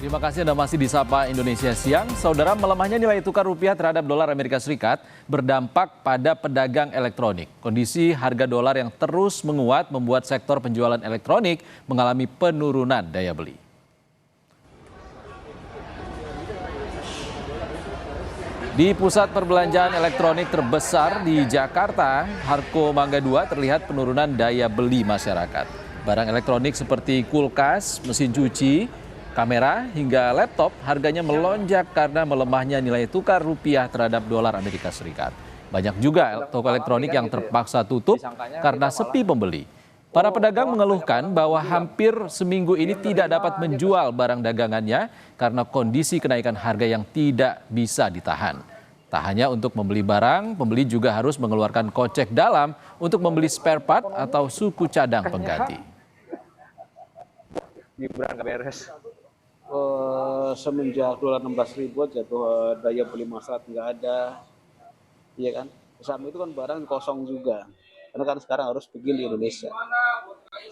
Terima kasih Anda masih di Sapa Indonesia Siang. Saudara, melemahnya nilai tukar rupiah terhadap dolar Amerika Serikat berdampak pada pedagang elektronik. Kondisi harga dolar yang terus menguat membuat sektor penjualan elektronik mengalami penurunan daya beli. Di pusat perbelanjaan elektronik terbesar di Jakarta, Harko Mangga 2 terlihat penurunan daya beli masyarakat. Barang elektronik seperti kulkas, mesin cuci, kamera hingga laptop harganya melonjak karena melemahnya nilai tukar rupiah terhadap dolar Amerika Serikat. Banyak juga toko elektronik yang terpaksa tutup karena sepi pembeli. Para pedagang mengeluhkan bahwa hampir seminggu ini tidak dapat menjual barang dagangannya karena kondisi kenaikan harga yang tidak bisa ditahan. Tak hanya untuk membeli barang, pembeli juga harus mengeluarkan kocek dalam untuk membeli spare part atau suku cadang pengganti. Semenjak dolar 16.000 jatuh daya beli masyarakat nggak ada, iya kan? Sama itu kan barang kosong juga, karena kan sekarang harus pergi di Indonesia.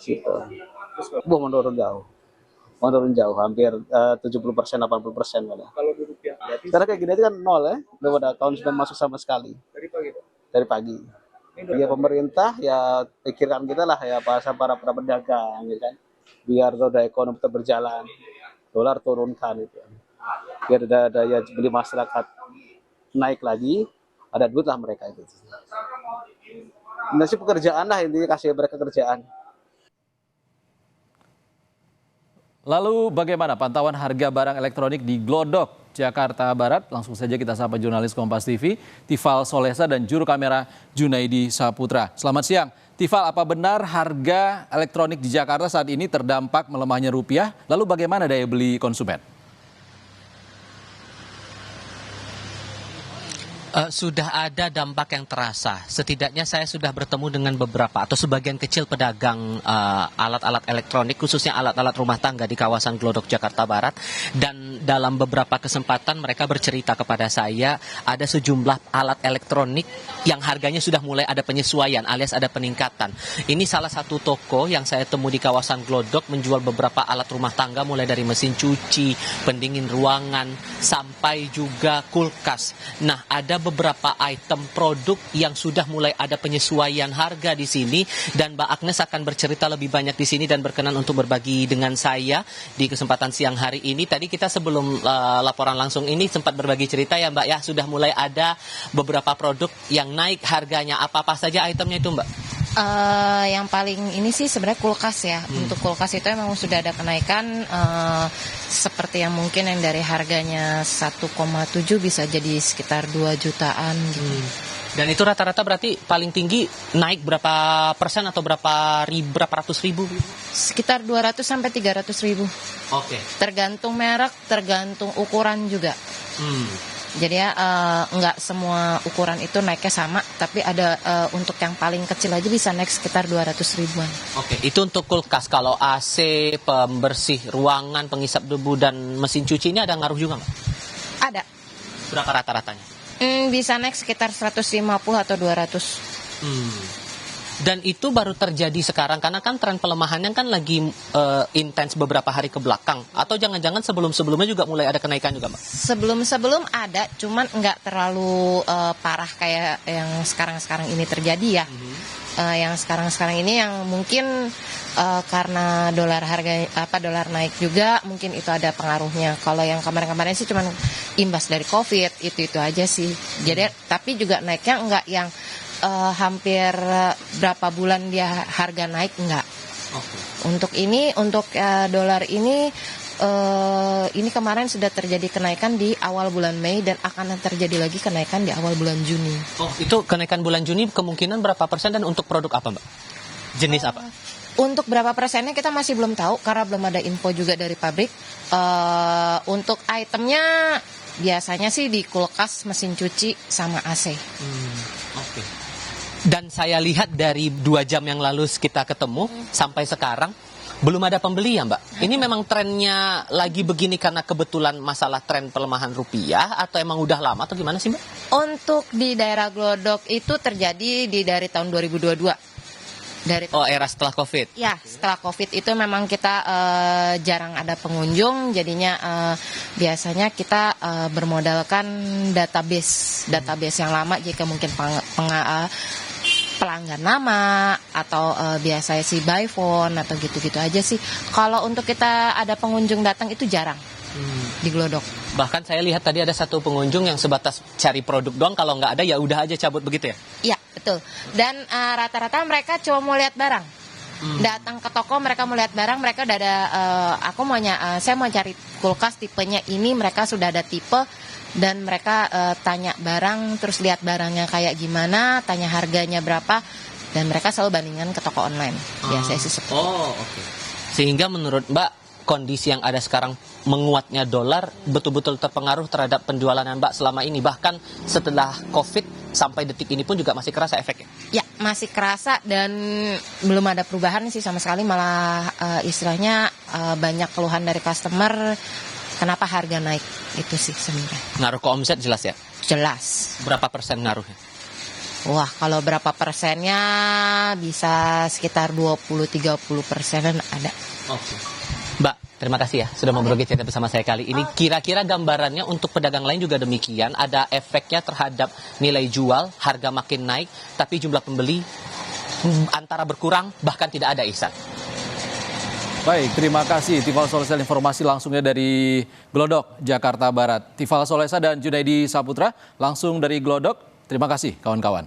Gitu. Menurun jauh, hampir 70%, 80% malah. Kalau di rupiah, karena kayak gini aja kan nol ya, belum ada tahun sudah masuk sama sekali. Dari pagi. Ya pemerintah ya pikirkan kita lah ya para pedagang, ya kan? Biar roda ekonomi tetap berjalan. Dolar turunkan itu, biar ada daya beli masyarakat naik lagi, ada duit lah mereka itu. Nasib pekerjaan lah, intinya kasih mereka kerjaan. Lalu bagaimana pantauan harga barang elektronik di Glodok, Jakarta Barat? Langsung saja kita sapa jurnalis Kompas TV, Tifal Solesa dan juru kamera Junaidi Saputra. Selamat siang. Tifal, apa benar harga elektronik di Jakarta saat ini terdampak melemahnya rupiah? Lalu bagaimana daya beli konsumen? Sudah ada dampak yang terasa. Setidaknya saya sudah bertemu dengan beberapa atau sebagian kecil pedagang alat-alat elektronik, khususnya alat-alat rumah tangga di kawasan Glodok, Jakarta Barat. Dan dalam beberapa kesempatan mereka bercerita kepada saya ada sejumlah alat elektronik yang harganya sudah mulai ada penyesuaian alias ada peningkatan. Ini salah satu toko yang saya temui di kawasan Glodok menjual beberapa alat rumah tangga mulai dari mesin cuci, pendingin ruangan, sampai juga kulkas. Nah, ada beberapa item produk yang sudah mulai ada penyesuaian harga di sini dan Mbak Agnes akan bercerita lebih banyak di sini dan berkenan untuk berbagi dengan saya di kesempatan siang hari ini. Tadi kita sebelum laporan langsung ini sempat berbagi cerita ya Mbak ya, sudah mulai ada beberapa produk yang naik harganya. Apa-apa saja itemnya itu Mbak? Yang paling ini sih sebenarnya kulkas ya. Untuk kulkas itu emang sudah ada kenaikan seperti yang mungkin yang dari harganya 1,7 bisa jadi sekitar 2 jutaan gitu. Dan itu rata-rata berarti paling tinggi naik berapa persen atau berapa ratus ribu? Sekitar 200 sampai 300 ribu. Oke. Tergantung merek, tergantung ukuran juga. Jadi ya nggak semua ukuran itu naiknya sama, tapi ada untuk yang paling kecil aja bisa naik sekitar 200 ribuan. Oke, itu untuk kulkas. Kalau AC, pembersih ruangan, pengisap debu, dan mesin cuci ini ada ngaruh juga nggak? Ada. Berapa rata-ratanya? Bisa naik sekitar 150 atau 200. Dan itu baru terjadi sekarang karena kan tren pelemahannya kan lagi intens beberapa hari ke belakang. Atau jangan-jangan sebelum-sebelumnya juga mulai ada kenaikan juga, Mbak? Sebelum ada, cuman nggak terlalu parah kayak yang sekarang-sekarang ini terjadi ya. Yang sekarang-sekarang ini yang mungkin karena dolar naik juga, mungkin itu ada pengaruhnya. Kalau yang kemarin-kemarin sih cuman imbas dari COVID, itu aja sih. Jadi tapi juga naiknya nggak yang hampir berapa bulan dia harga naik, enggak. Untuk dolar ini kemarin sudah terjadi kenaikan di awal bulan Mei dan akan terjadi lagi kenaikan di awal bulan Juni. Oh, itu kenaikan bulan Juni kemungkinan berapa persen dan untuk produk apa, Mbak? Jenis apa? Untuk berapa persennya kita masih belum tahu karena belum ada info juga dari pabrik. Untuk itemnya biasanya sih di kulkas, mesin cuci, sama AC. Oke. Dan saya lihat dari 2 jam yang lalu kita ketemu sampai sekarang belum ada pembeli ya Mbak. Ini memang trennya lagi begini karena kebetulan masalah tren pelemahan rupiah atau emang udah lama atau gimana sih Mbak? Untuk di daerah Glodok itu terjadi dari tahun 2022. Dari Oh, era setelah COVID. Ya, setelah COVID itu memang kita jarang ada pengunjung, jadinya biasanya kita bermodalkan database yang lama jika mungkin pelanggan lama atau biasanya si by phone atau gitu-gitu aja sih. Kalau untuk kita ada pengunjung datang itu jarang di Glodok. Bahkan saya lihat tadi ada satu pengunjung yang sebatas cari produk doang, kalau nggak ada ya udah aja cabut begitu ya? Iya, betul. Dan rata-rata mereka cuma mau lihat barang. Datang ke toko mereka mau lihat barang, mereka udah ada saya mau cari kulkas tipenya ini, mereka sudah ada tipe dan mereka tanya barang, terus lihat barangnya kayak gimana, tanya harganya berapa, dan mereka selalu bandingkan ke toko online. Biasanya sih seperti itu. Oh, oke. Sehingga menurut Mbak, kondisi yang ada sekarang menguatnya dolar betul-betul terpengaruh terhadap penjualan Mbak selama ini, bahkan setelah COVID sampai detik ini pun juga masih kerasa efeknya? Ya, masih kerasa dan belum ada perubahan sih sama sekali, malah istilahnya banyak keluhan dari customer kenapa harga naik, itu sih sebenarnya. Ngaruh ke omset jelas ya? Jelas. Berapa persen ngaruhnya? Wah, kalau berapa persennya bisa sekitar 20-30% ada. Oke. Mbak, terima kasih ya sudah mau berbagi cerita bersama saya kali ini. Kira-kira gambarannya untuk pedagang lain juga demikian, ada efeknya terhadap nilai jual, harga makin naik, tapi jumlah pembeli antara berkurang, bahkan tidak ada, Ihsan. Baik, terima kasih Tifal Solesa, informasi langsungnya dari Glodok, Jakarta Barat. Tifal Solesa dan Junaidi Saputra langsung dari Glodok. Terima kasih kawan-kawan.